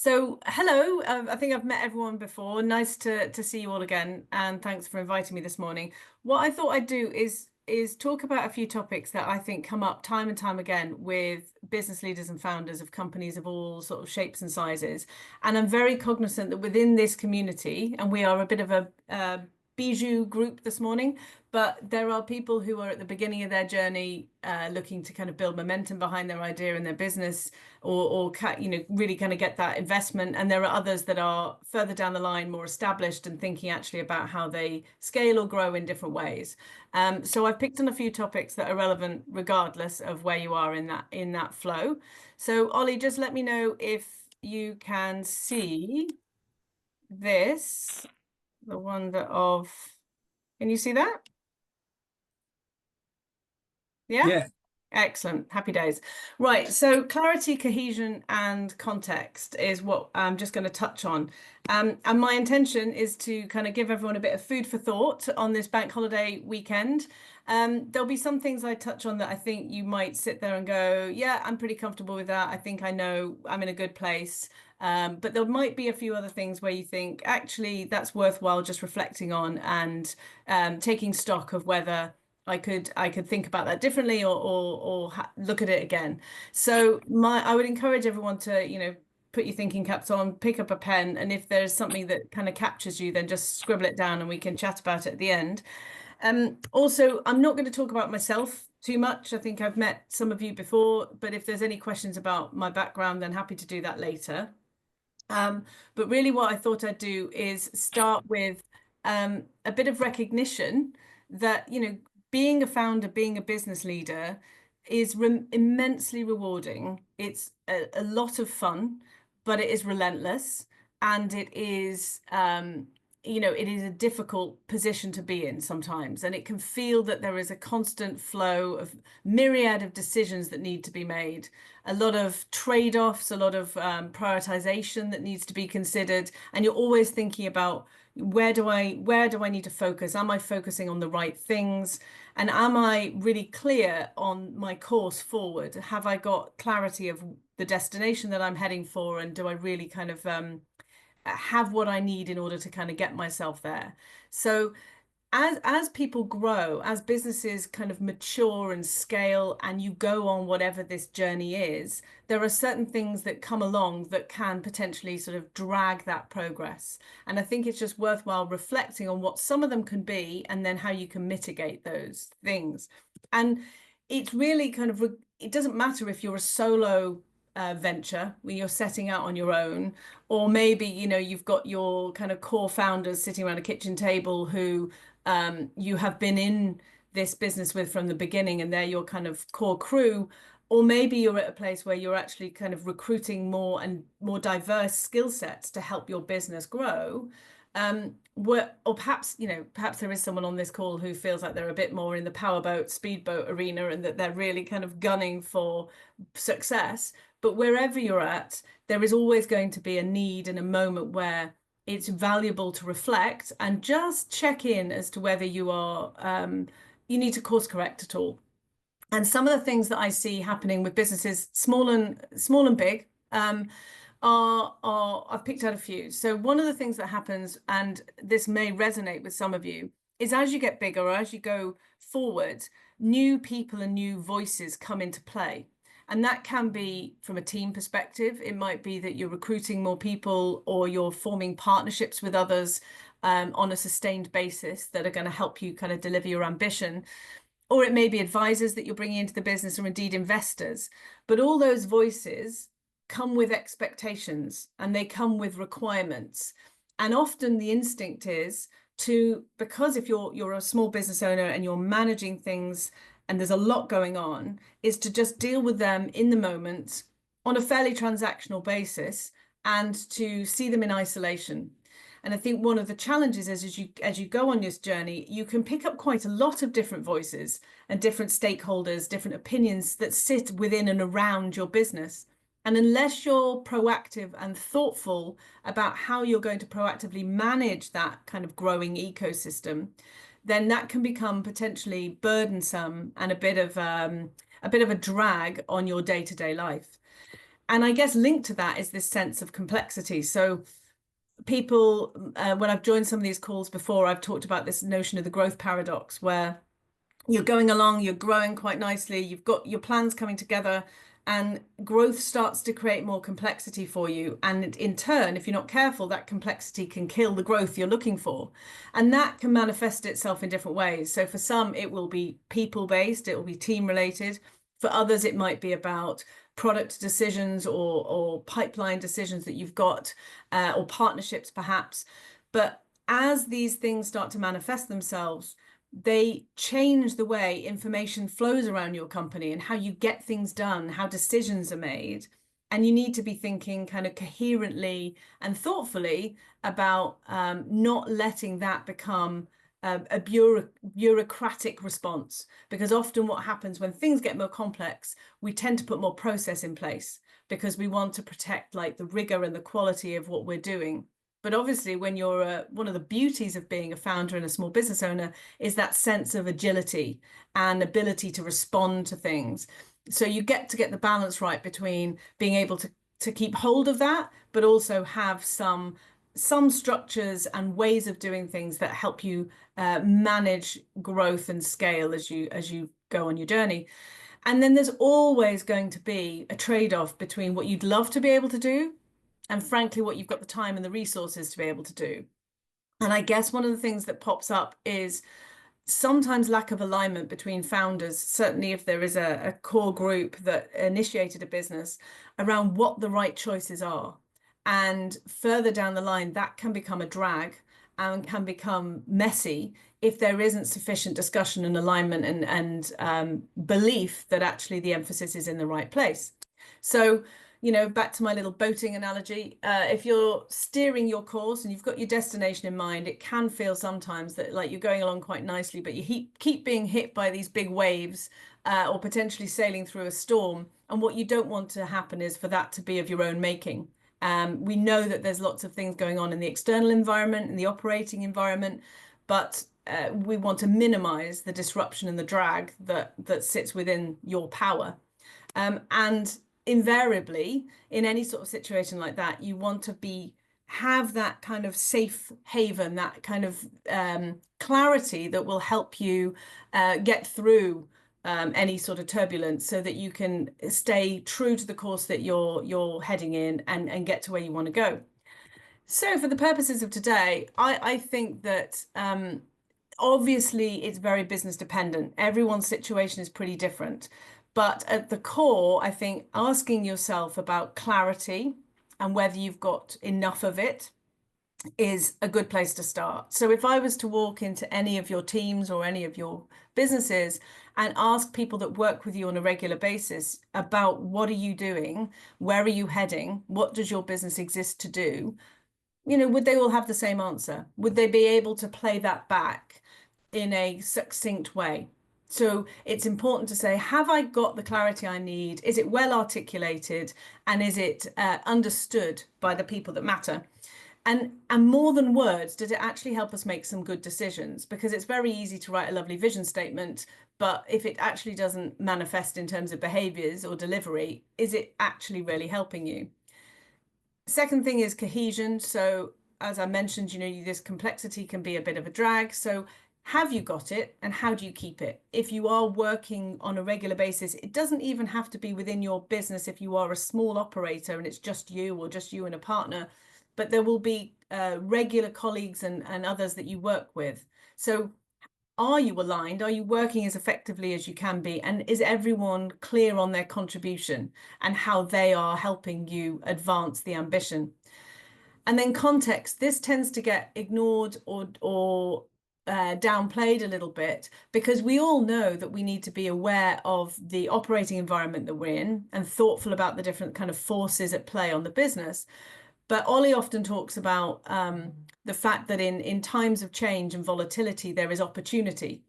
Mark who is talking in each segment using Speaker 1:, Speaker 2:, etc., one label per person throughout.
Speaker 1: So, hello. I think I've met everyone before. Nice to see you all again, and thanks for inviting me this morning. What I thought I'd do is talk about a few topics that I think come up time and time again with business leaders and founders of companies of all sort of shapes and sizes. And I'm very cognizant that within this community, and we are a bit of a bijou group this morning, but there are people who are at the beginning of their journey, looking to kind of build momentum behind their idea and their business, or really kind of get that investment. And there are others that are further down the line, more established, and thinking actually about how they scale or grow in different ways. So I've picked on a few topics that are relevant regardless of where you are in that flow. So Ollie, just let me know if you can see this, the wonder of, can you see that? Yeah?
Speaker 2: Yeah.
Speaker 1: Excellent. Happy days. Right. So clarity, cohesion, and context is what I'm just going to touch on. And my intention is to kind of give everyone a bit of food for thought on this bank holiday weekend. There'll be some things I touch on that I think you might sit there and go, yeah, I'm pretty comfortable with that. I think I know I'm in a good place. But there might be a few other things where you think, actually, that's worthwhile just reflecting on and taking stock of whether I could think about that differently or look at it again. So I would encourage everyone to, put your thinking caps on, pick up a pen, and if there's something that kind of captures you, then just scribble it down and we can chat about it at the end. Also, I'm not going to talk about myself too much. I think I've met some of you before, but if there's any questions about my background, then happy to do that later. But really what I thought I'd do is start with a bit of recognition that, being a founder, being a business leader is immensely rewarding. It's a lot of fun, but it is relentless, and it is, it is a difficult position to be in sometimes. And it can feel that there is a constant flow of myriad of decisions that need to be made, a lot of trade-offs, a lot of prioritization that needs to be considered. And you're always thinking about, where do I need to focus? Am I focusing on the right things? And am I really clear on my course forward? Have I got clarity of the destination that I'm heading for? And do I really kind of have what I need in order to kind of get myself there? So as people grow, as businesses kind of mature and scale, and you go on whatever this journey is, there are certain things that come along that can potentially sort of drag that progress. And I think it's just worthwhile reflecting on what some of them can be and then how you can mitigate those things. And it's really kind of, it doesn't matter if you're a solo venture when you're setting out on your own, or maybe, you've got your kind of core founders sitting around a kitchen table who you have been in this business with from the beginning, and they're your kind of core crew. Or maybe you're at a place where you're actually kind of recruiting more and more diverse skill sets to help your business grow. Or perhaps, perhaps there is someone on this call who feels like they're a bit more in the powerboat, speedboat arena, and that they're really kind of gunning for success. But wherever you're at, there is always going to be a need and a moment where it's valuable to reflect and just check in as to whether you are, you need to course correct at all. And some of the things that I see happening with businesses, small and big, are I've picked out a few. So one of the things that happens, and this may resonate with some of you, is as you get bigger, or as you go forward, new people and new voices come into play. And that can be from a team perspective. It might be that you're recruiting more people, or you're forming partnerships with others on a sustained basis that are going to help you kind of deliver your ambition. Or it may be advisors that you're bringing into the business, or indeed investors. But all those voices come with expectations, and they come with requirements. And often the instinct is because if you're a small business owner and you're managing things and there's a lot going on, is to just deal with them in the moment on a fairly transactional basis and to see them in isolation. And I think one of the challenges is as you go on this journey, you can pick up quite a lot of different voices and different stakeholders, different opinions that sit within and around your business. And unless you're proactive and thoughtful about how you're going to proactively manage that kind of growing ecosystem, then that can become potentially burdensome and a bit of a drag on your day-to-day life. And I guess linked to that is this sense of complexity. So people, when I've joined some of these calls before, I've talked about this notion of the growth paradox, where you're going along, you're growing quite nicely, you've got your plans coming together, and growth starts to create more complexity for you. And in turn, if you're not careful, that complexity can kill the growth you're looking for. And that can manifest itself in different ways. So for some, it will be people-based, it will be team-related. For others, it might be about product decisions or pipeline decisions that you've got, or partnerships perhaps. But as these things start to manifest themselves, they change the way information flows around your company and how you get things done, how decisions are made. And you need to be thinking kind of coherently and thoughtfully about not letting that become a bureaucratic response. Because often what happens when things get more complex, we tend to put more process in place because we want to protect like the rigor and the quality of what we're doing. But obviously, when you're one of the beauties of being a founder and a small business owner is that sense of agility and ability to respond to things. So you get to get the balance right between being able to keep hold of that, but also have some structures and ways of doing things that help you manage growth and scale as you go on your journey. And then there's always going to be a trade-off between what you'd love to be able to do and frankly, what you've got the time and the resources to be able to do. And I guess one of the things that pops up is sometimes lack of alignment between founders, certainly if there is a core group that initiated a business around what the right choices are. And further down the line, that can become a drag and can become messy if there isn't sufficient discussion and alignment and belief that actually the emphasis is in the right place. So back to my little boating analogy, if you're steering your course and you've got your destination in mind, it can feel sometimes that like you're going along quite nicely, but you keep being hit by these big waves or potentially sailing through a storm. And what you don't want to happen is for that to be of your own making. We know that there's lots of things going on in the external environment, in the operating environment, but we want to minimize the disruption and the drag that sits within your power. And invariably, in any sort of situation like that, you want to have that kind of safe haven, that kind of clarity that will help you get through any sort of turbulence so that you can stay true to the course that you're heading in and get to where you want to go. So for the purposes of today, I think that obviously it's very business dependent. Everyone's situation is pretty different. But at the core, I think asking yourself about clarity and whether you've got enough of it is a good place to start. So if I was to walk into any of your teams or any of your businesses and ask people that work with you on a regular basis about what are you doing, where are you heading, what does your business exist to do, would they all have the same answer? Would they be able to play that back in a succinct way? So it's important to say, have I got the clarity I need? Is it well articulated? And is it understood by the people that matter? And more than words, does it actually help us make some good decisions? Because it's very easy to write a lovely vision statement, but if it actually doesn't manifest in terms of behaviors or delivery, is it actually really helping you? Second thing is cohesion. So as I mentioned, this complexity can be a bit of a drag. So have you got it and how do you keep it? If you are working on a regular basis, it doesn't even have to be within your business if you are a small operator and it's just you or just you and a partner, but there will be regular colleagues and others that you work with. So are you aligned? Are you working as effectively as you can be? And is everyone clear on their contribution and how they are helping you advance the ambition? And then context, this tends to get ignored or downplayed a little bit because we all know that we need to be aware of the operating environment that we're in and thoughtful about the different kind of forces at play on the business. But Ollie often talks about the fact that in times of change and volatility, there is opportunity.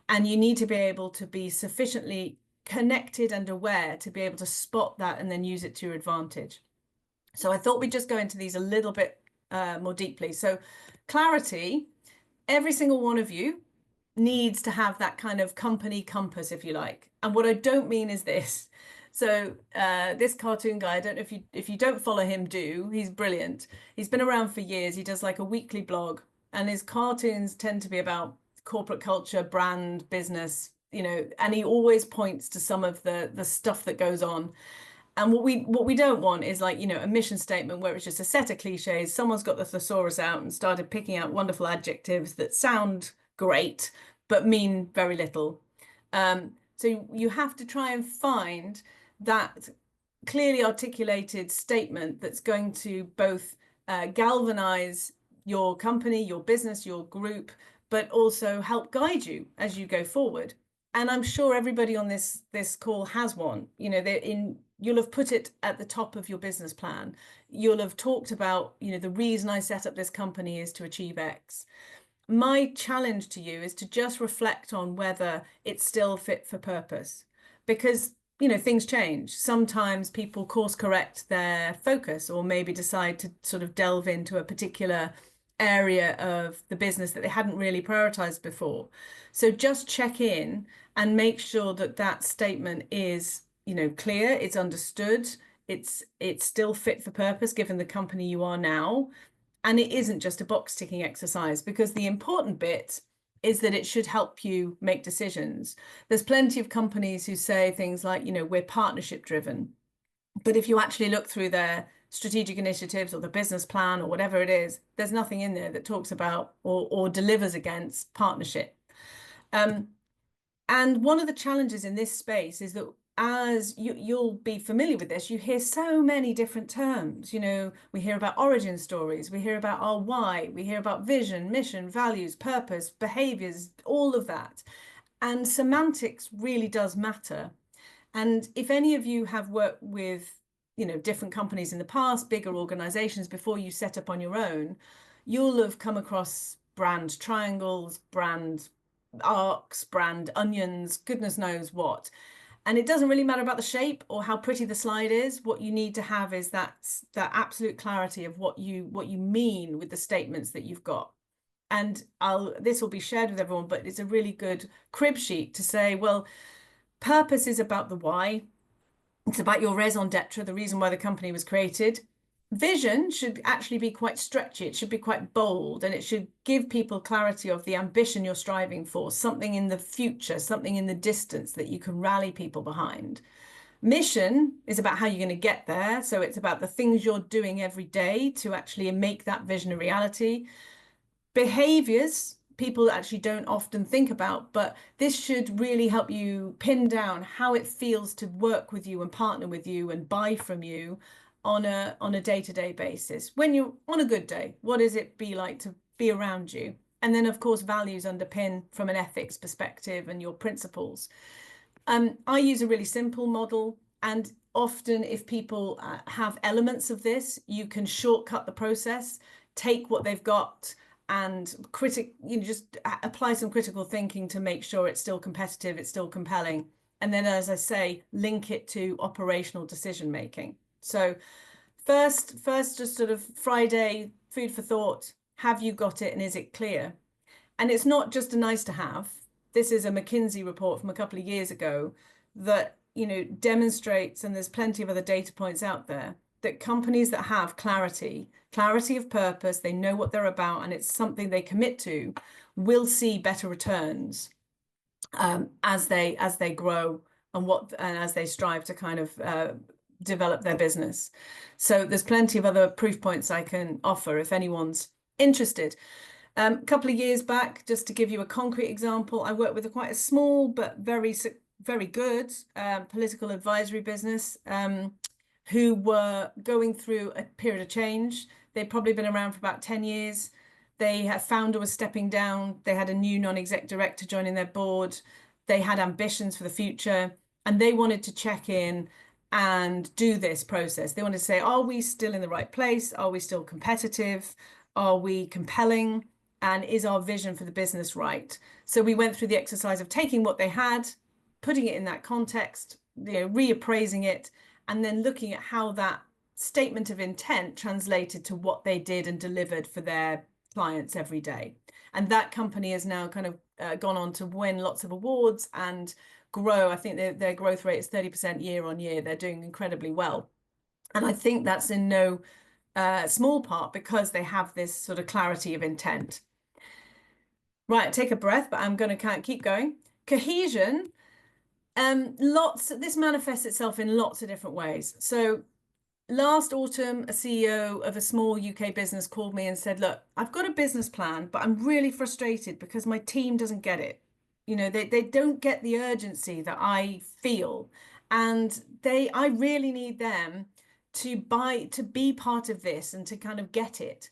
Speaker 1: And you need to be able to be sufficiently connected and aware to be able to spot that and then use it to your advantage. So I thought we'd just go into these a little bit more deeply. So clarity, every single one of you needs to have that kind of company compass, if you like. And what I don't mean is this, So this cartoon guy, I don't know if you don't follow him, do. He's brilliant. He's been around for years. He does like a weekly blog, and his cartoons tend to be about corporate culture, brand, business, and he always points to some of the stuff that goes on. And what we don't want is like, a mission statement where it's just a set of cliches. Someone's got the thesaurus out and started picking out wonderful adjectives that sound great, but mean very little. So you have to try and find that clearly articulated statement that's going to both galvanize your company, your business, your group, but also help guide you as you go forward. And I'm sure everybody on this call has one. You'll have put it at the top of your business plan. You'll have talked about, the reason I set up this company is to achieve X. My challenge to you is to just reflect on whether it's still fit for purpose, because things change. Sometimes people course correct their focus, or maybe decide to sort of delve into a particular area of the business that they hadn't really prioritized before. So just check in and make sure that that statement is, clear, it's understood, it's still fit for purpose given the company you are now. And it isn't just a box ticking exercise, because the important bit is that it should help you make decisions. There's plenty of companies who say things like, we're partnership driven. But if you actually look through their strategic initiatives or the business plan or whatever it is, there's nothing in there that talks about or delivers against partnership. And one of the challenges in this space is that, as you'll be familiar with this, you hear so many different terms. We hear about origin stories, we hear about our why, we hear about vision, mission, values, purpose, behaviors, all of that. And semantics really does matter. And if any of you have worked with, different companies in the past, bigger organizations, before you set up on your own, you'll have come across brand triangles, brand arcs, brand onions, goodness knows what. And it doesn't really matter about the shape or how pretty the slide is. What you need to have is that absolute clarity of what you mean with the statements that you've got. And this will be shared with everyone, but it's a really good crib sheet to say, well, purpose is about the why. It's about your raison d'etre, the reason why the company was created. Vision should actually be quite stretchy. It should be quite bold, and it should give people clarity of the ambition you're striving for, something in the future, something in the distance that you can rally people behind. Mission is about how you're going to get there. So it's about the things you're doing every day to actually make that vision a reality. Behaviors, people actually don't often think about, but this should really help you pin down how it feels to work with you and partner with you and buy from you on a day-to-day basis. When you're on a good day, what does it be like to be around you? And then, of course, values underpin from an ethics perspective and your principles. I use a really simple model, and often if people have elements of this, you can shortcut the process, take what they've got and just apply some critical thinking to make sure it's still competitive, it's still compelling. And then, as I say, link it to operational decision making. So first, just sort of Friday, food for thought. Have you got it, and is it clear? And it's not just a nice to have. This is a McKinsey report from a couple of years ago that, demonstrates, and there's plenty of other data points out there, that companies that have clarity of purpose, they know what they're about, and it's something they commit to, will see better returns as they grow and as they strive to kind of develop their business. So there's plenty of other proof points I can offer if anyone's interested. A couple of years back, just to give you a concrete example, I worked with quite a small but very, very good political advisory business who were going through a period of change. They'd probably been around for about 10 years. A founder was stepping down. They had a new non-exec director joining their board. They had ambitions for the future, and they wanted to check in and do this process. They wanted to say, are we still in the right place? Are we still competitive? Are we compelling? And is our vision for the business right? So we went through the exercise of taking what they had, putting it in that context, reappraising it, and then looking at how that statement of intent translated to what they did and delivered for their clients every day. And that company has now kind of gone on to win lots of awards and grow. I think their growth rate is 30% year on year. They're doing incredibly well. And I think that's in no small part because they have this sort of clarity of intent. Right, take a breath, but I'm going to keep going. Cohesion, this manifests itself in lots of different ways. So last autumn, a CEO of a small UK business called me and said, look, I've got a business plan, but I'm really frustrated because my team doesn't get it. You know, they don't get the urgency that I feel. And I really need them to be part of this and to kind of get it.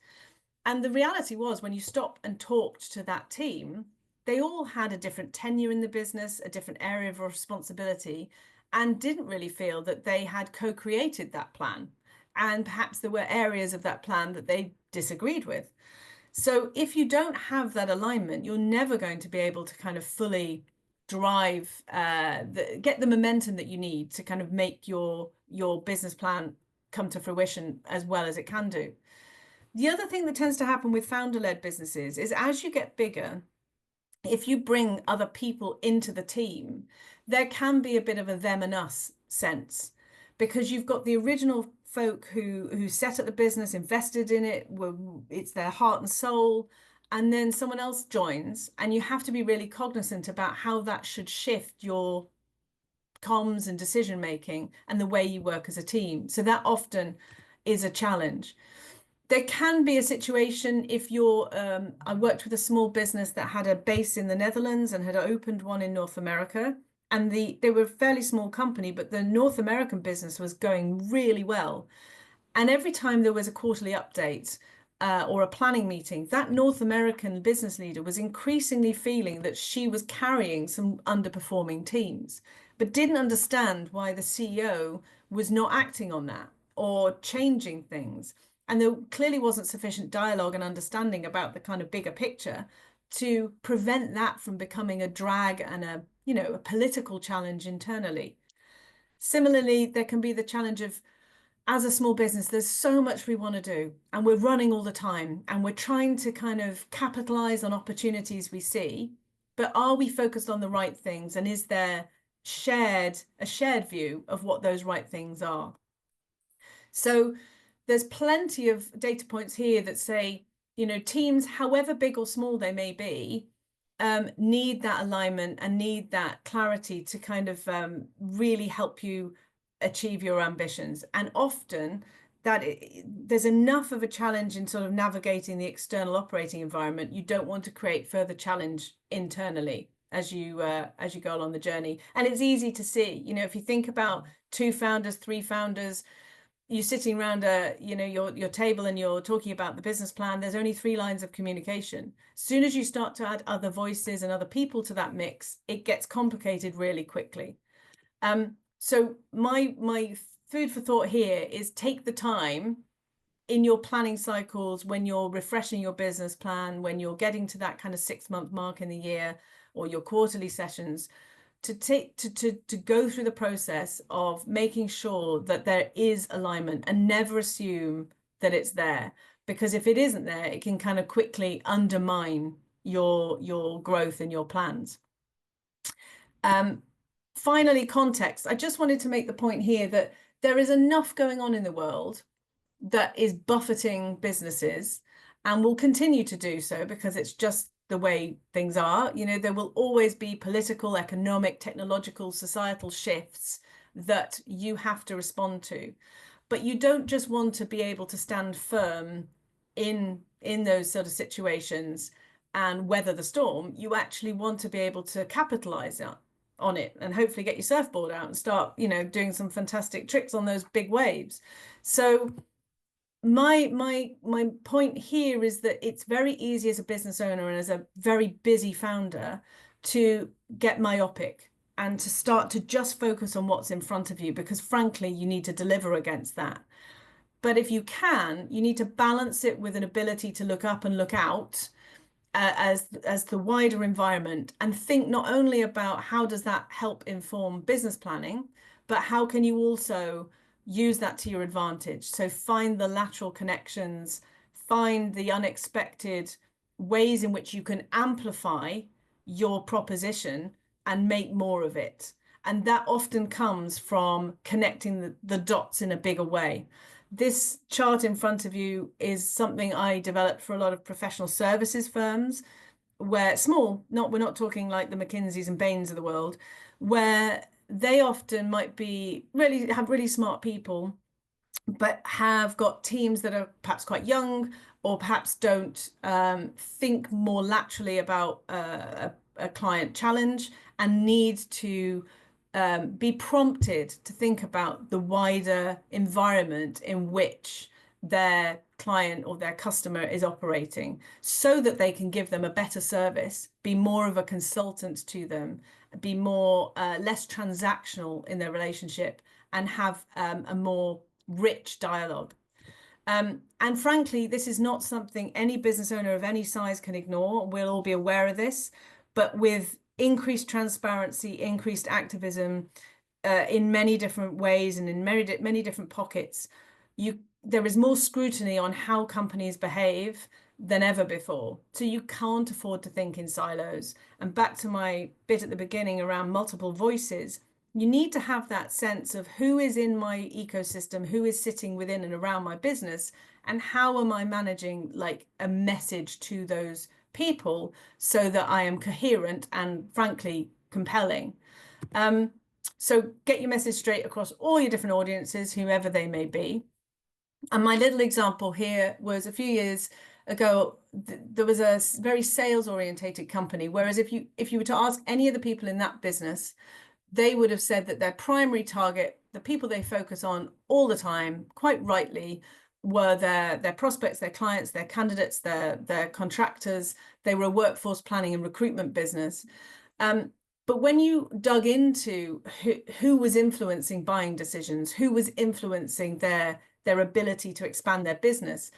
Speaker 1: And the reality was, when you stop and talked to that team, they all had a different tenure in the business, a different area of responsibility, and didn't really feel that they had co-created that plan. And perhaps there were areas of that plan that they disagreed with. So if you don't have that alignment, you're never going to be able to kind of fully drive, get the momentum that you need to kind of make your business plan come to fruition as well as it can do. The other thing that tends to happen with founder-led businesses is as you get bigger, if you bring other people into the team, there can be a bit of a them and us sense, because you've got the original folk who set up the business, invested in it, it's their heart and soul, and then someone else joins, and you have to be really cognizant about how that should shift your comms and decision making and the way you work as a team. So that often is a challenge. There can be a situation if you're, I worked with a small business that had a base in the Netherlands and had opened one in North America. And they were a fairly small company, but the North American business was going really well. And every time there was a quarterly update or a planning meeting, that North American business leader was increasingly feeling that she was carrying some underperforming teams, but didn't understand why the CEO was not acting on that or changing things. And there clearly wasn't sufficient dialogue and understanding about the kind of bigger picture to prevent that from becoming a drag and a political challenge internally. Similarly, there can be the challenge of, as a small business, there's so much we want to do and we're running all the time and we're trying to kind of capitalize on opportunities we see, but are we focused on the right things, and is there a shared view of what those right things are? So there's plenty of data points here that say, teams, however big or small they may be, need that alignment and need that clarity to kind of really help you achieve your ambitions. And often there's enough of a challenge in sort of navigating the external operating environment. You don't want to create further challenge internally as you go along the journey. And it's easy to see, if you think about 2 founders, 3 founders, you're sitting around your table and you're talking about the business plan, there's only 3 lines of communication. As soon as you start to add other voices and other people to that mix, it gets complicated really quickly. So my food for thought here is take the time in your planning cycles, when you're refreshing your business plan, when you're getting to that kind of 6-month mark in the year, or your quarterly sessions, to go through the process of making sure that there is alignment, and never assume that it's there, because if it isn't there, it can kind of quickly undermine your growth and your plans. Finally, context. I just wanted to make the point here that there is enough going on in the world that is buffeting businesses and will continue to do so, because it's just the way things are. There will always be political, economic, technological, societal shifts that you have to respond to. But you don't just want to be able to stand firm in those sort of situations and weather the storm. You actually want to be able to capitalize on it and hopefully get your surfboard out and start, doing some fantastic tricks on those big waves. So my point here is that it's very easy as a business owner and as a very busy founder to get myopic and to start to just focus on what's in front of you, because frankly, you need to deliver against that. But if you can, you need to balance it with an ability to look up and look out as the wider environment, and think not only about how does that help inform business planning, but how can you also use that to your advantage. So find the lateral connections, find the unexpected ways in which you can amplify your proposition and make more of it. And that often comes from connecting the dots in a bigger way. This chart in front of you is something I developed for a lot of professional services firms, where small, not we're not talking like the McKinseys and Bains of the world, where they often might be really have really smart people, but have got teams that are perhaps quite young, or perhaps don't think more laterally about a client challenge, and need to be prompted to think about the wider environment in which their client or their customer is operating, so that they can give them a better service, be more of a consultant to them, be more less transactional in their relationship, and have a more rich dialogue. And frankly, this is not something any business owner of any size can ignore. We'll all be aware of this, but with increased transparency, increased activism in many different ways and in many different pockets, there is more scrutiny on how companies behave than ever before. So you can't afford to think in silos. And back to my bit at the beginning around multiple voices, you need to have that sense of who is in my ecosystem, who is sitting within and around my business, and how am I managing like a message to those people so that I am coherent and frankly compelling. So get your message straight across all your different audiences, whoever they may be. And my little example here was a few years ago, there was a very sales orientated company, whereas if you were to ask any of the people in that business, they would have said that their primary target, the people they focus on all the time, quite rightly, were their prospects, their clients, their candidates, their contractors. They were a workforce planning and recruitment business. But when you dug into who was influencing buying decisions, who was influencing their ability to expand their business,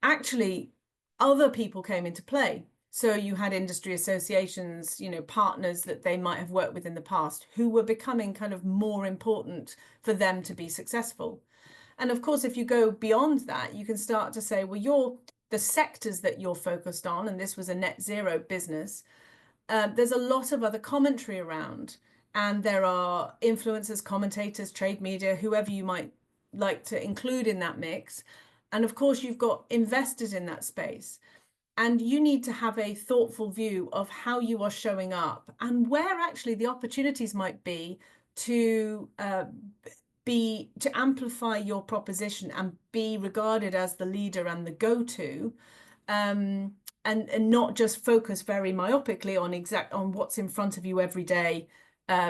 Speaker 1: actually other people came into play. So you had industry associations, partners that they might have worked with in the past, who were becoming kind of more important for them to be successful. And of course, if you go beyond that, you can start to say, well, the sectors that you're focused on, and this was a net zero business, there's a lot of other commentary around. And there are influencers, commentators, trade media, whoever you might like to include in that mix. And of course, you've got investors in that space. And you need to have a thoughtful view of how you are showing up and where actually the opportunities might be to amplify your proposition and be regarded as the leader and the go-to, and not just focus very myopically on what's in front of you every day,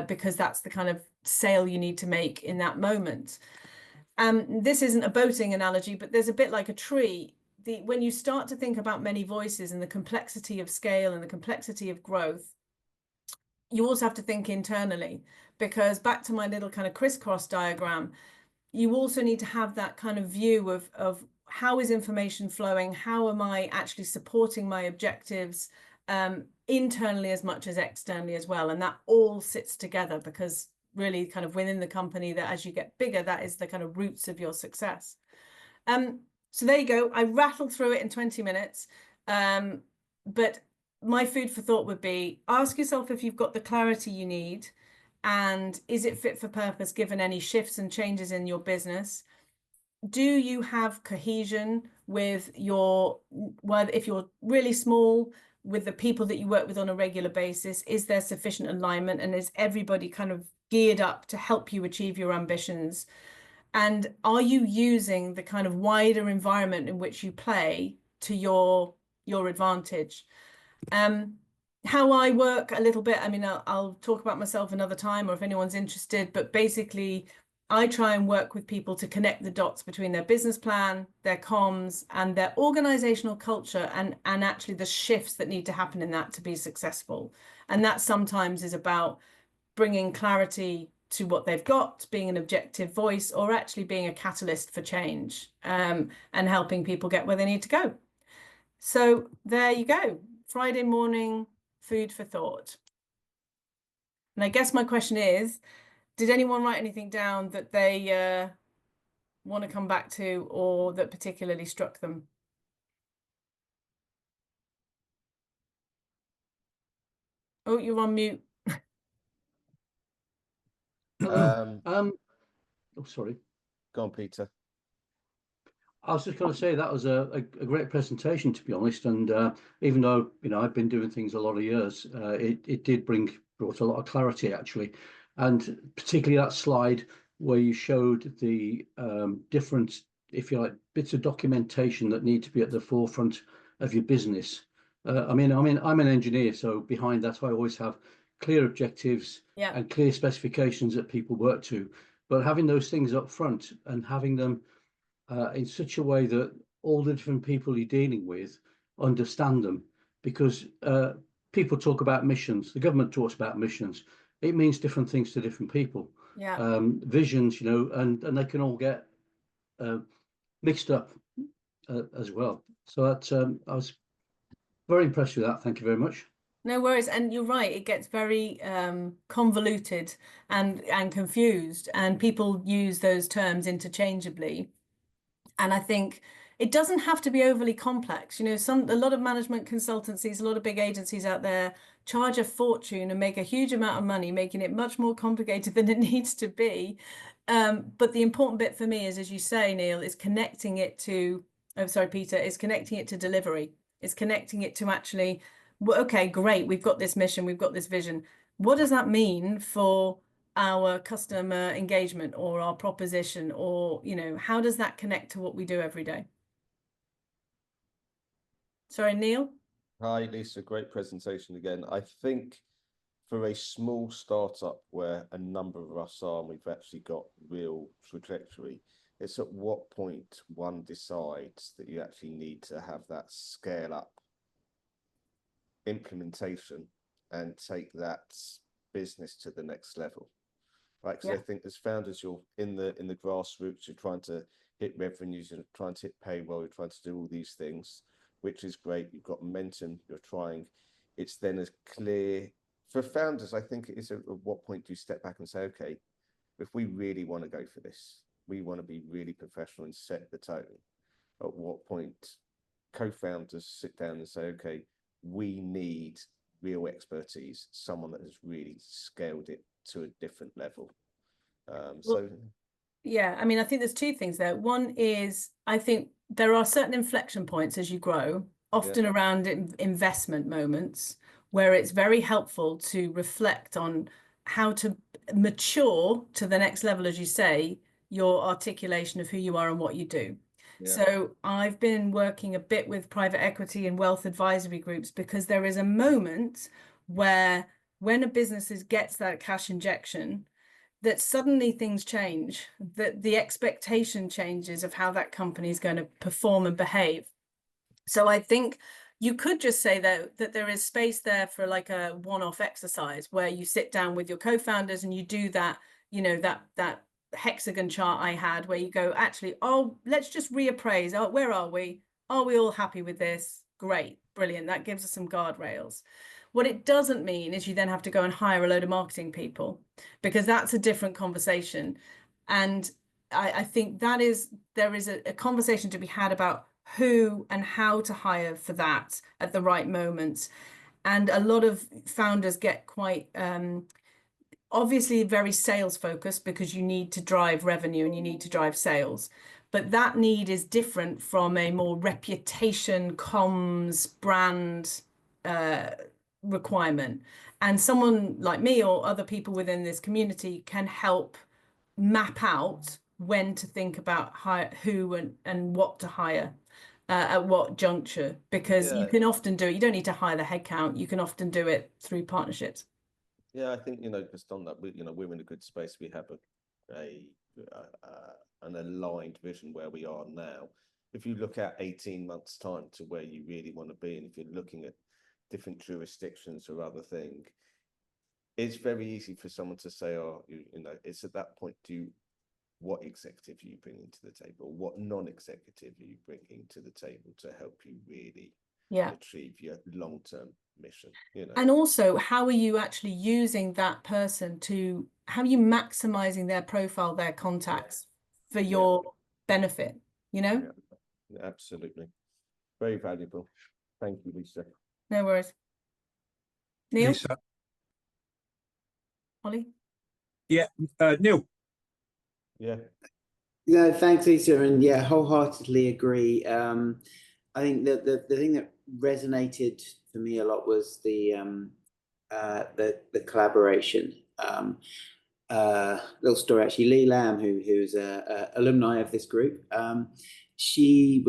Speaker 1: because that's the kind of sale you need to make in that moment. This isn't a boating analogy, but there's a bit like a tree. When you start to think about many voices and the complexity of scale and the complexity of growth, you also have to think internally, because back to my little kind of crisscross diagram, you also need to have that kind of view of how is information flowing? How am I actually supporting my objectives internally as much as externally as well? And that all sits together, because really kind of within the company, that as you get bigger, that is the kind of roots of your success. So there you go. I rattled through it in 20 minutes. But my food for thought would be, ask yourself if you've got the clarity you need, and is it fit for purpose given any shifts and changes in your business? Do you have cohesion with if you're really small, with the people that you work with on a regular basis? Is there sufficient alignment, and is everybody kind of geared up to help you achieve your ambitions? And are you using the kind of wider environment in which you play to your advantage? How I work a little bit, I mean, I'll talk about myself another time, or if anyone's interested, but basically I try and work with people to connect the dots between their business plan, their comms, and their organizational culture, and actually the shifts that need to happen in that to be successful. And that sometimes is about bringing clarity to what they've got, being an objective voice, or actually being a catalyst for change, and helping people get where they need to go. So there you go. Friday morning food for thought. And I guess my question is, did anyone write anything down that they want to come back to, or that particularly struck them? Oh, you're on mute.
Speaker 2: Hello.
Speaker 3: Oh, sorry.
Speaker 2: Go on, Peter.
Speaker 3: I was just going to say that was a great presentation, to be honest. And even though I've been doing things a lot of years, it brought a lot of clarity actually, and particularly that slide where you showed the different, if you like, bits of documentation that need to be at the forefront of your business. I'm an engineer, so behind that I always have clear objectives
Speaker 1: Yeah.
Speaker 3: and clear specifications that people work to. But having those things up front and having them in such a way that all the different people you're dealing with understand them, because people talk about missions, the government talks about missions. It means different things to different people.
Speaker 1: Yeah.
Speaker 3: Visions, and they can all get uh, mixed up as well. So that I was very impressed with that. Thank you very much.
Speaker 1: No worries. And you're right, it gets very convoluted and confused, and people use those terms interchangeably. And I think it doesn't have to be overly complex. A lot of management consultancies, a lot of big agencies out there charge a fortune and make a huge amount of money, making it much more complicated than it needs to be. But the important bit for me is, as you say, Neil, is connecting it to, oh, sorry, Peter, is connecting it to delivery. Is connecting it to actually, well, okay, great, we've got this mission, we've got this vision. What does that mean for our customer engagement or our proposition, or how does that connect to what we do every day? Sorry, Neil.
Speaker 2: Hi, Lisa. Great presentation again. I think for a small startup where a number of us are, and we've actually got real trajectory, it's at what point one decides that you actually need to have that scale up implementation and take that business to the next level. Right, because I
Speaker 1: Yeah.
Speaker 2: think as founders, you're in the grassroots, you're trying to hit revenues, you're trying to hit payroll, you're trying to do all these things, which is great. You've got momentum, you're trying. It's then as clear for founders. I think it is at what point do you step back and say, okay, if we really want to go for this, we want to be really professional and set the tone. At what point co-founders sit down and say, okay, we need real expertise, someone that has really scaled it to a different level.
Speaker 1: Well,
Speaker 2: So
Speaker 1: yeah, I mean, I think there's two things there. One is, I think there are certain inflection points as you grow,
Speaker 2: yeah,
Speaker 1: often around investment moments, where it's very helpful to reflect on how to mature to the next level, as you say, your articulation of who you are and what you do.
Speaker 2: yeah,
Speaker 1: So I've been working a bit with private equity and wealth advisory groups, because there is a moment where when a business gets that cash injection, that suddenly things change, that the expectation changes of how that company is going to perform and behave. So I think you could just say that there is space there for like a one-off exercise where you sit down with your co-founders and you do that, that hexagon chart I had, where you go, actually, oh, let's just reappraise. Oh, where are we? Are we all happy with this? Great, brilliant. That gives us some guardrails. What it doesn't mean is you then have to go and hire a load of marketing people, because that's a different conversation. And I think there is a conversation to be had about who and how to hire for that at the right moments. And a lot of founders get quite obviously very sales focused, because you need to drive revenue and you need to drive sales. But that need is different from a more reputation, comms, brand requirement. And someone like me or other people within this community can help map out when to think about who and what to hire at what juncture, because you
Speaker 2: yeah,
Speaker 1: can often do it. You don't need to hire the headcount. You can often do it through partnerships.
Speaker 2: yeah. I think just on that, we're in a good space. We have a, an aligned vision where we are now. If you look at 18 months' time to where you really want to be, and if you're looking at different jurisdictions or other thing, it's very easy for someone to say, "Oh, it's at that point. What executive are you bringing to the table? What non-executive are you bringing to the table to help you really
Speaker 1: Yeah.
Speaker 2: achieve your long-term mission?"
Speaker 1: And also, how are you actually using that person how are you maximizing their profile, their contacts for
Speaker 2: Yeah,
Speaker 1: your benefit, you know?
Speaker 2: yeah, absolutely. Very valuable. Thank you, Lisa.
Speaker 1: No worries. Neil,
Speaker 4: Lisa,
Speaker 1: Ollie?
Speaker 4: Yeah, Neil.
Speaker 2: Yeah.
Speaker 5: Yeah, thanks, Lisa, and yeah, wholeheartedly agree. I think the thing that resonated for me a lot was the collaboration. Little story actually. Lee Lamb, who's a alumni of this group, she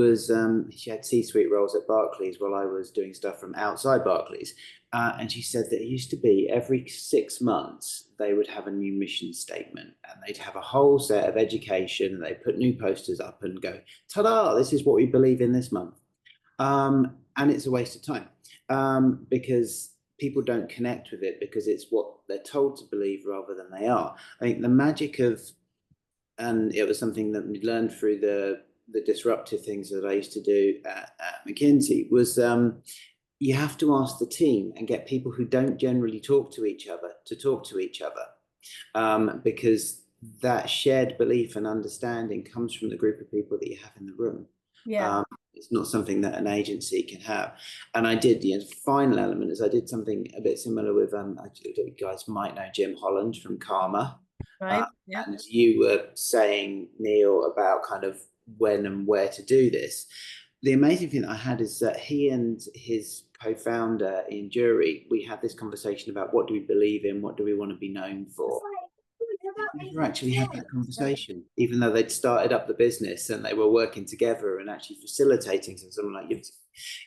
Speaker 5: had C-suite roles at Barclays while I was doing stuff from outside Barclays, and she said that it used to be every 6 months they would have a new mission statement, and they'd have a whole set of education, and they put new posters up and go, ta-da! This is what we believe in this month, and it's a waste of time because people don't connect with it because it's what they're told to believe rather than they are. I think the magic of, and it was something that we learned through the disruptive things that I used to do at McKinsey, was you have to ask the team and get people who don't generally talk to each other to talk to each other, because that shared belief and understanding comes from the group of people that you have in the room.
Speaker 1: Yeah.
Speaker 5: It's not something that an agency can have. And I did, the final element is I did something a bit similar with, you guys might know Jim Holland from Karma.
Speaker 1: Right. Yeah.
Speaker 5: And you were saying, Neil, about kind of when and where to do this. The amazing thing that I had is that he and his co-founder in Jury, we had this conversation about what do we believe in, what do we want to be known for. They never actually had that conversation, even though they'd started up the business and they were working together and actually facilitating. So someone like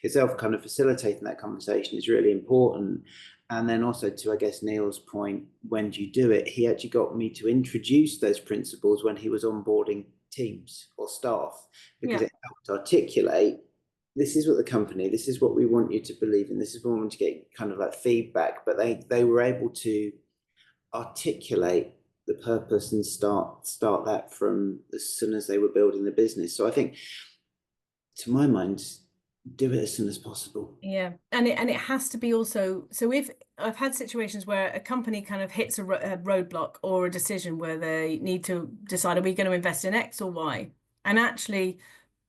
Speaker 5: yourself kind of facilitating that conversation is really important. And then also to, I guess, Neil's point, when do you do it? He actually got me to introduce those principles when he was onboarding teams or staff, because it helped articulate, this is what the company, this is what we want you to believe in, this is what we want to get kind of like feedback. But they were able to articulate the purpose and start that from as soon as they were building the business. So I think, to my mind, do it as soon as possible.
Speaker 1: Yeah, and it has to be also. So if I've had situations where a company kind of hits a roadblock or a decision where they need to decide, are we going to invest in X or Y? And actually,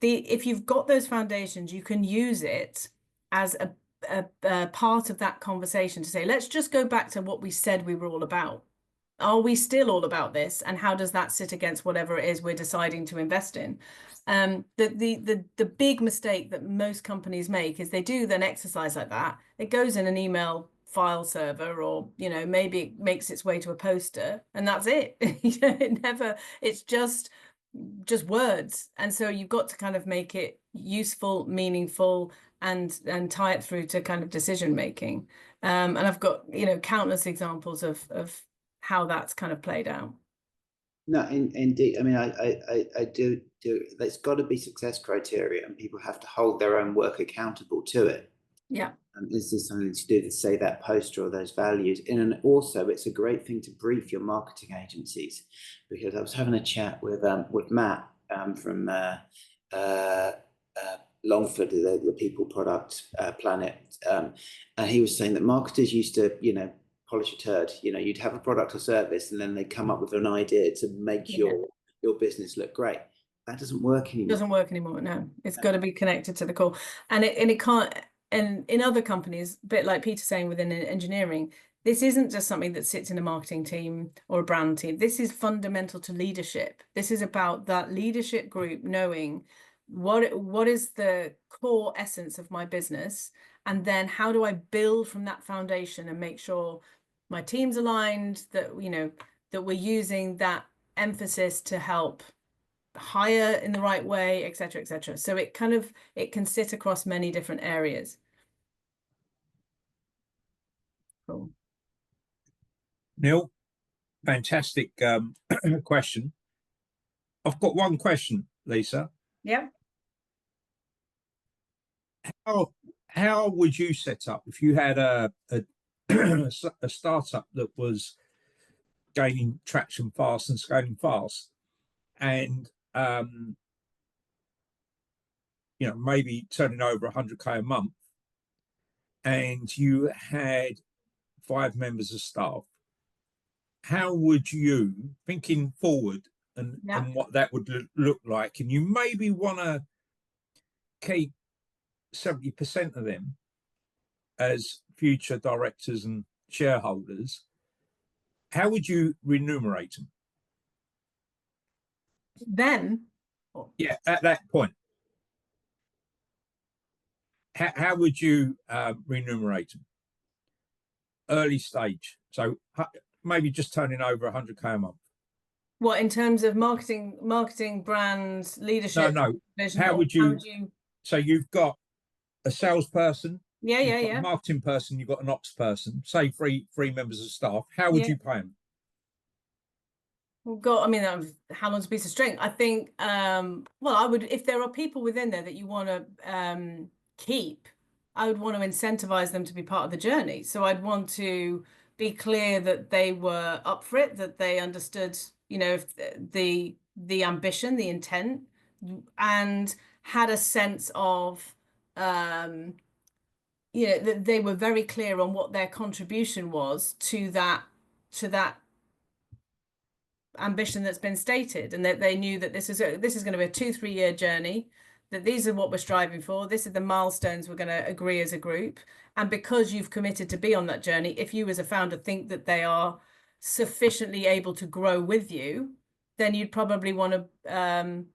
Speaker 1: if you've got those foundations, you can use it as a part of that conversation to say, let's just go back to what we said we were all about. Are we still all about this? And how does that sit against whatever it is we're deciding to invest in? The big mistake that most companies make is they do an exercise like that. It goes in an email file server, or maybe it makes its way to a poster, and that's it. It's just words. And so you've got to kind of make it useful, meaningful, and tie it through to kind of decision making. And I've got countless examples of how that's kind of played out.
Speaker 5: No, indeed. I mean, I do. There's got to be success criteria, and people have to hold their own work accountable to it.
Speaker 1: Yeah.
Speaker 5: And this is something to do to say that poster or those values. And also, it's a great thing to brief your marketing agencies, because I was having a chat with Matt from Longford, the People Product Planet, and he was saying that marketers used to, polish a turd. You'd have a product or service, and then they come up with an idea to make your business look great. That doesn't work anymore.
Speaker 1: Doesn't work anymore. No, it's got to be connected to the core, and it can't. And in other companies, a bit like Peter saying within engineering, this isn't just something that sits in a marketing team or a brand team. This is fundamental to leadership. This is about that leadership group knowing what is the core essence of my business, and then how do I build from that foundation and make sure my team's aligned, that that we're using that emphasis to help hire in the right way, etc., etc. So it can sit across many different areas. Cool.
Speaker 4: Neil, fantastic question. I've got one question, Lisa.
Speaker 1: Yeah.
Speaker 4: How would you set up if you had a startup that was gaining traction fast and scaling fast, and maybe turning over 100K a month, and you had 5 members of staff? How would you, thinking forward and what that would look like, and you maybe want to keep 70% of them as future directors and shareholders, how would you remunerate them?
Speaker 1: Then,
Speaker 4: Yeah, at that point, how would you remunerate them? Early stage, so maybe just turning over 100K a month.
Speaker 1: what in terms of marketing, brand, leadership,
Speaker 4: No.
Speaker 1: vision,
Speaker 4: How
Speaker 1: or
Speaker 4: would you? So you've got a salesperson, you've got a marketing person, you've got an ops person, say three members of staff. How would you pay them?
Speaker 1: Well, God, I mean, how long's a piece of string? I think, well, I would, if there are people within there that you want to keep, I would want to incentivize them to be part of the journey. So I'd want to be clear that they were up for it, that they understood, you know, if the ambition, the intent, and had a sense of, you know, that they were very clear on what their contribution was to that ambition that's been stated, and that they knew that this is going to be a 2-3 year journey, that these are what we're striving for, this is the milestones we're going to agree as a group. And because you've committed to be on that journey, if you as a founder think that they are sufficiently able to grow with you, then you'd probably want to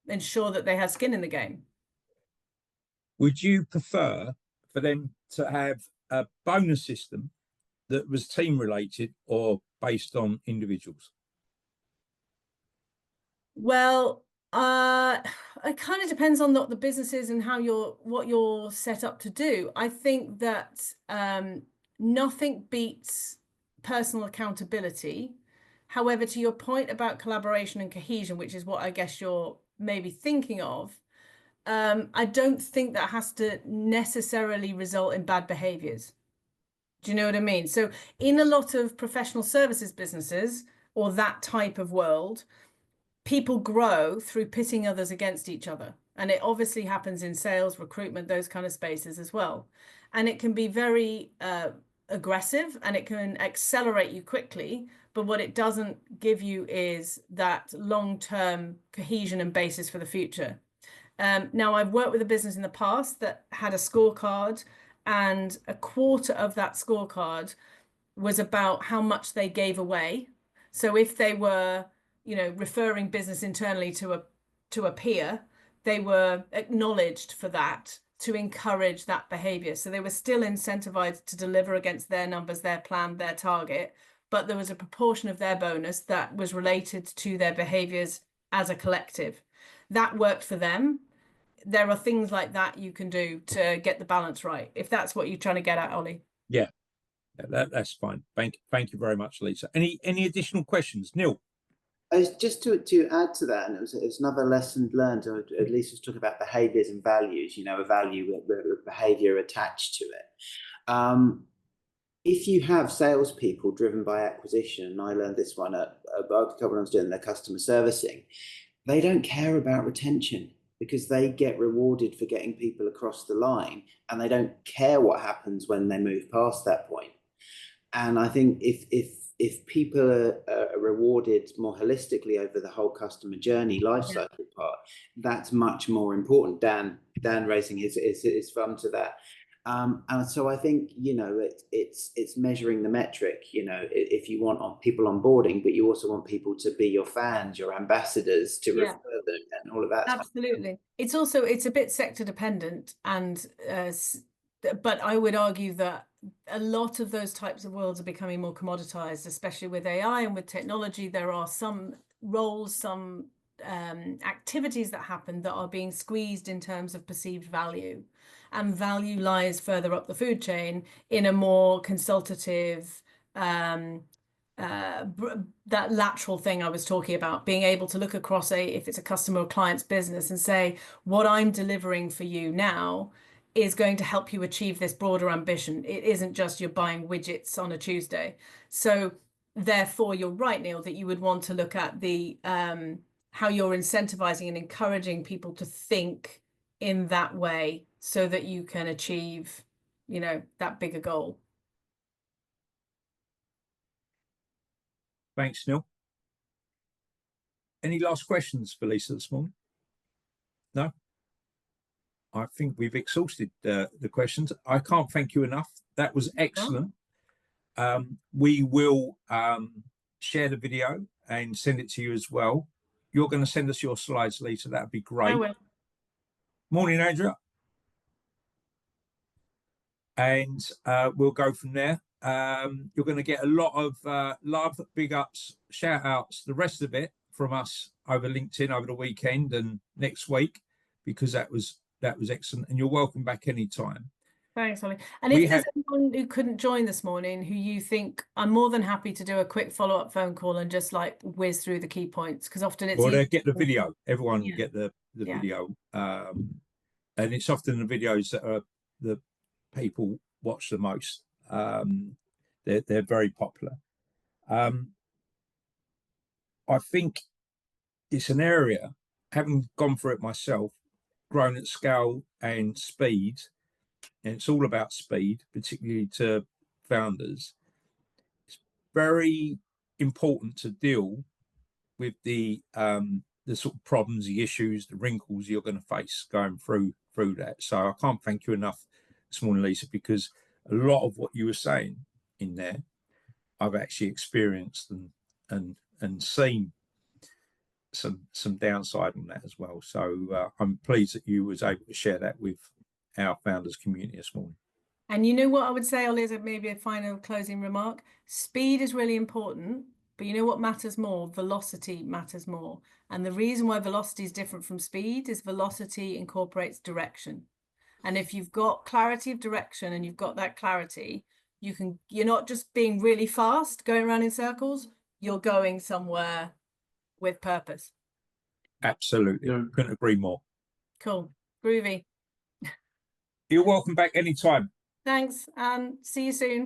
Speaker 1: ensure that they have skin in the game.
Speaker 4: Would you prefer for them to have a bonus system that was team related or based on individuals?
Speaker 1: Well, it kind of depends on what the business is and what you're set up to do. I think that nothing beats personal accountability. However, to your point about collaboration and cohesion, which is what I guess you're maybe thinking of, I don't think that has to necessarily result in bad behaviors. Do you know what I mean? So in a lot of professional services businesses or that type of world, people grow through pitting others against each other. And it obviously happens in sales, recruitment, those kind of spaces as well. And it can be very aggressive, and it can accelerate you quickly. But what it doesn't give you is that long-term cohesion and basis for the future. Now, I've worked with a business in the past that had a scorecard, and a quarter of that scorecard was about how much they gave away. So if they were, you know, referring business internally to a peer, they were acknowledged for that, to encourage that behavior. So they were still incentivized to deliver against their numbers, their plan, their target, but there was a proportion of their bonus that was related to their behaviors as a collective. That worked for them. There are things like that you can do to get the balance right, if that's what you're trying to get at, Ollie.
Speaker 4: Yeah, that's fine. Thank you very much, Lisa. Any additional questions, Neil?
Speaker 5: Just to add to that, and it was another lesson learned. At least was talking about behaviours and values. You know, a value with behaviour attached to it. If you have salespeople driven by acquisition, and I learned this one at a company I was doing their customer servicing, they don't care about retention, because they get rewarded for getting people across the line, and they don't care what happens when they move past that point. And I think if people are rewarded more holistically over the whole customer journey lifecycle part, that's much more important. Dan raising his thumb to that. And so I think, you know, it's measuring the metric. You know, if you want people onboarding, but you also want people to be your fans, your ambassadors, to refer them, and all of that.
Speaker 1: Absolutely. It's a bit sector dependent, and but I would argue that a lot of those types of worlds are becoming more commoditized, especially with AI and with technology. There are some roles, some activities that happen that are being squeezed in terms of perceived value, and value lies further up the food chain in a more consultative, that lateral thing I was talking about, being able to look across if it's a customer or client's business, and say, what I'm delivering for you now is going to help you achieve this broader ambition. It isn't just you're buying widgets on a Tuesday. So therefore, you're right, Neil, that you would want to look at the how you're incentivizing and encouraging people to think in that way, so that you can achieve, you know, that bigger goal.
Speaker 4: Thanks, Neil. Any last questions for Lisa this morning? No? I think we've exhausted the questions. I can't thank you enough. That was excellent. We will share the video and send it to you as well. You're going to send us your slides, Lisa. That'd be great.
Speaker 1: I will.
Speaker 4: Morning, Andrea. And we'll go from there. You're going to get a lot of love, big ups, shout outs, the rest of it from us over LinkedIn over the weekend and next week, because that was excellent. And you're welcome back anytime.
Speaker 1: Thanks, Ollie. And if there's anyone who couldn't join this morning who you think, I'm more than happy to do a quick follow-up phone call and just like whiz through the key points, because often it's
Speaker 4: they get the video. Everyone
Speaker 1: yeah.
Speaker 4: get the video. And it's often the videos that are the people watch the most. They're very popular. I think it's an area, having gone through it myself, grown at scale and speed, and it's all about speed, particularly to founders. It's very important to deal with the sort of problems, the issues, the wrinkles you're going to face going through that. So I can't thank you enough this morning, Lisa, because a lot of what you were saying in there, I've actually experienced and seen some downside on that as well. So I'm pleased that you was able to share that with our founders community this morning.
Speaker 1: And you know what I would say, Ollie, as maybe a final closing remark? Speed is really important, but you know what matters more? Velocity matters more. And the reason why velocity is different from speed is velocity incorporates direction. And if you've got clarity of direction and you've got that clarity, you're not just being really fast, going around in circles, you're going somewhere with purpose.
Speaker 4: Absolutely.
Speaker 3: Yeah.
Speaker 4: Couldn't agree more.
Speaker 1: Cool. Groovy.
Speaker 4: You're welcome back anytime.
Speaker 1: Thanks, and see you soon.